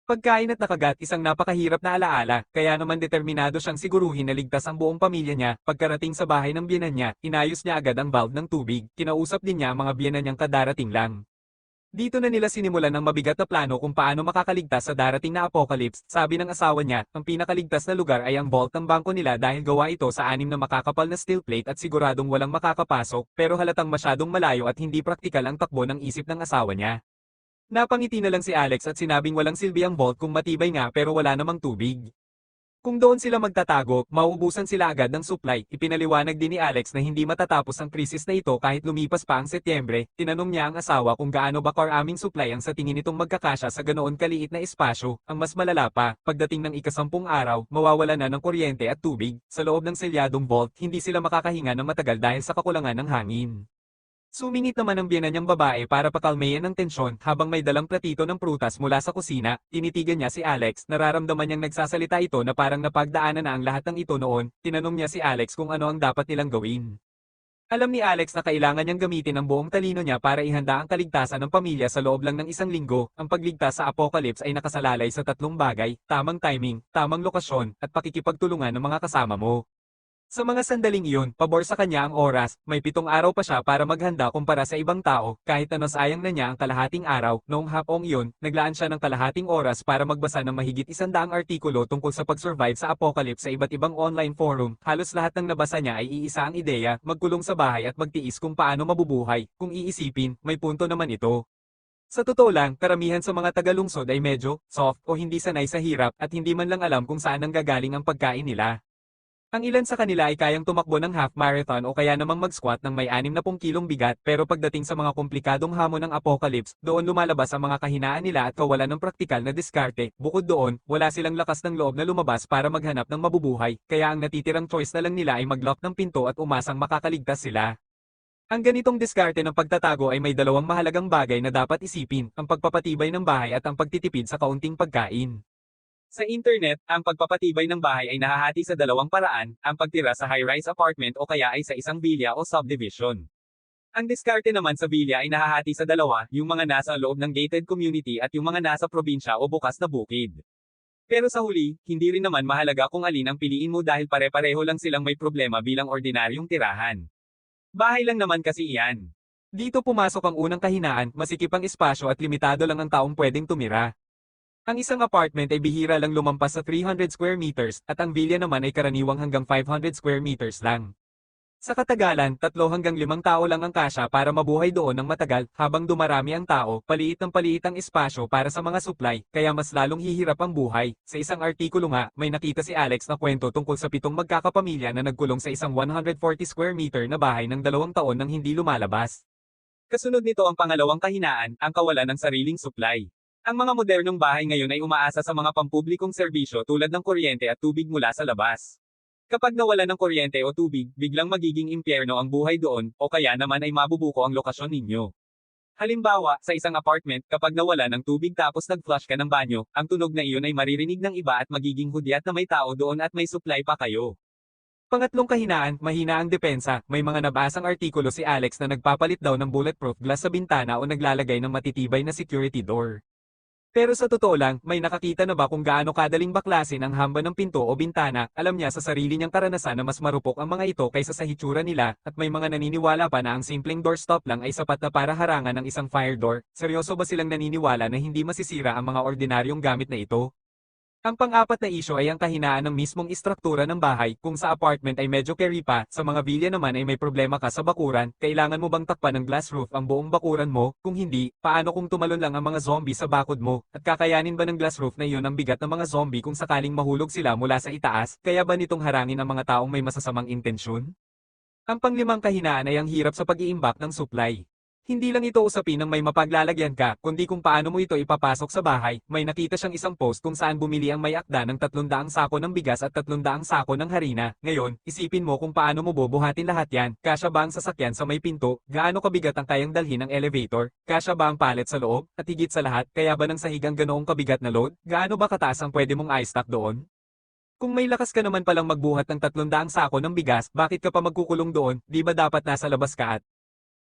Pagkain at nakagat isang napakahirap na alaala, kaya naman determinado siyang siguruhin na ligtas ang buong pamilya niya. Pagkarating sa bahay ng biyenan niya, inayos niya agad ang valve ng tubig, kinausap din niya ang mga biyenan niyang kadarating lang. Dito na nila sinimulan ng mabigat na plano kung paano makakaligtas sa darating na apocalypse. Sabi ng asawa niya, ang pinakaligtas na lugar ay ang vault ng bangko nila dahil gawa ito sa 6 na makakapal na steel plate at siguradong walang makakapasok, pero halatang masyadong malayo at hindi praktikal ang takbo ng isip ng asawa niya. Napangiti na lang si Alex at sinabing walang silbi ang vault kung matibay nga pero wala namang tubig. Kung doon sila magtatago, mauubusan sila agad ng supply. Ipinaliwanag din ni Alex na hindi matatapos ang krisis na ito kahit lumipas pa ang Setyembre. Tinanong niya ang asawa kung gaano ba karaming supply ang sa tingin nitong magkakasya sa ganoon kaliit na espasyo. Ang mas malala pa, pagdating ng ika-10 araw, mawawala na ng kuryente at tubig. Sa loob ng selyadong vault, hindi sila makakahinga ng matagal dahil sa kakulangan ng hangin. Sumingit naman ang biyenan niyang babae para pakalmayan ang tensyon habang may dalang platito ng prutas mula sa kusina. Tinitigan niya si Alex, nararamdaman niyang nagsasalita ito na parang napagdaanan na ang lahat ng ito noon. Tinanong niya si Alex kung ano ang dapat nilang gawin. Alam ni Alex na kailangan niyang gamitin ang buong talino niya para ihanda ang kaligtasan ng pamilya sa loob lang ng 1 linggo. Ang pagligtas sa apocalypse ay nakasalalay sa 3 bagay: tamang timing, tamang lokasyon, at pakikipagtulungan ng mga kasama mo. Sa mga sandaling iyon, pabor sa kanya ang oras. May 7 araw pa siya para maghanda kumpara sa ibang tao. Kahit ano, sayang na niya ang kalahating araw. Noong hapong iyon, naglaan siya ng kalahating oras para magbasa ng mahigit 100 artikulo tungkol sa pag-survive sa apocalypse sa iba't ibang online forum. Halos lahat ng nabasa niya ay iisa ang ideya: magkulong sa bahay at magtiis kung paano mabubuhay. Kung iisipin, may punto naman ito. Sa totoo lang, karamihan sa mga tagalungsod ay medyo soft o hindi sanay sa hirap at hindi man lang alam kung saan nanggagaling ang pagkain nila. Ang ilan sa kanila ay kayang tumakbo ng half marathon o kaya namang mag-squat ng may 60 kilong bigat, pero pagdating sa mga komplikadong hamon ng apocalypse, doon lumalabas ang mga kahinaan nila at kawalan ng praktikal na diskarte. Bukod doon, wala silang lakas ng loob na lumabas para maghanap ng mabubuhay, kaya ang natitirang choice na lang nila ay mag-lock ng pinto at umasang makakaligtas sila. Ang ganitong diskarte ng pagtatago ay may 2 mahalagang bagay na dapat isipin: ang pagpapatibay ng bahay at ang pagtitipid sa kaunting pagkain. Sa internet, ang pagpapatibay ng bahay ay nahahati sa 2 paraan: ang pagtira sa high-rise apartment o kaya ay sa isang bilya o subdivision. Ang diskarte naman sa bilya ay nahahati sa 2, yung mga nasa loob ng gated community at yung mga nasa probinsya o bukas na bukid. Pero sa huli, hindi rin naman mahalaga kung alin ang piliin mo dahil pare-pareho lang silang may problema bilang ordinaryong tirahan. Bahay lang naman kasi iyan. Dito pumasok ang unang kahinaan: masikip ang espasyo at limitado lang ang taong pwedeng tumira. Ang isang apartment ay bihira lang lumampas sa 300 square meters, at ang villa naman ay karaniwang hanggang 500 square meters lang. Sa katagalan, 3 hanggang 5 tao lang ang kasya para mabuhay doon ng matagal. Habang dumarami ang tao, paliit ng paliit ang espasyo para sa mga supply, kaya mas lalong hihirap ang buhay. Sa isang artikulo nga, may nakita si Alex na kwento tungkol sa 7 magkakapamilya na nagkulong sa isang 140 square meter na bahay ng 2 taon nang hindi lumalabas. Kasunod nito ang pangalawang kahinaan: ang kawalan ng sariling supply. Ang mga modernong bahay ngayon ay umaasa sa mga pampublikong serbisyo tulad ng kuryente at tubig mula sa labas. Kapag nawala ng kuryente o tubig, biglang magiging impyerno ang buhay doon, o kaya naman ay mabubuko ang lokasyon ninyo. Halimbawa, sa isang apartment, kapag nawala ng tubig tapos nag-flush ka ng banyo, ang tunog na iyon ay maririnig ng iba at magiging hudyat na may tao doon at may supply pa kayo. Pangatlong kahinaan, mahina ang depensa. May mga nabasang artikulo si Alex na nagpapalit daw ng bulletproof glass sa bintana o naglalagay ng matitibay na security door. Pero sa totoo lang, may nakakita na ba kung gaano kadaling baklasin ang hamba ng pinto o bintana? Alam niya sa sarili niyang karanasan na mas marupok ang mga ito kaysa sa hitsura nila, at may mga naniniwala pa na ang simpleng doorstop lang ay sapat na para harangan ng isang fire door. Seryoso ba silang naniniwala na hindi masisira ang mga ordinaryong gamit na ito? Ang pang-apat na isyu ay ang kahinaan ng mismong istruktura ng bahay. Kung sa apartment ay medyo carry pa, sa mga villa naman ay may problema ka sa bakuran. Kailangan mo bang takpan ng glass roof ang buong bakuran mo? Kung hindi, paano kung tumalon lang ang mga zombie sa bakod mo? At kakayanin ba ng glass roof na iyon ang bigat ng mga zombie kung sakaling mahulog sila mula sa itaas? Kaya ba nitong harangin ang mga taong may masasamang intensyon? Ang panglimang kahinaan ay ang hirap sa pag-iimbak ng supply. Hindi lang ito usapin ng may mapaglalagyan ka, kundi kung paano mo ito ipapasok sa bahay. May nakita siyang isang post kung saan bumili ang may akda ng 300 sako ng bigas at 300 sako ng harina. Ngayon, isipin mo kung paano mo bubuhatin lahat yan. Kasya ba ang sasakyan sa may pinto? Gaano kabigat ang kayang dalhin ng elevator? Kasya ba ang pallet sa loob? At higit sa lahat, kaya ba ng sahig ang ganoong kabigat na load? Gaano ba kataas ang pwede mong i-stack doon? Kung may lakas ka naman palang magbuhat ng 300 sako ng bigas, bakit ka pa magkukulong doon? Di ba dapat nasa labas ka at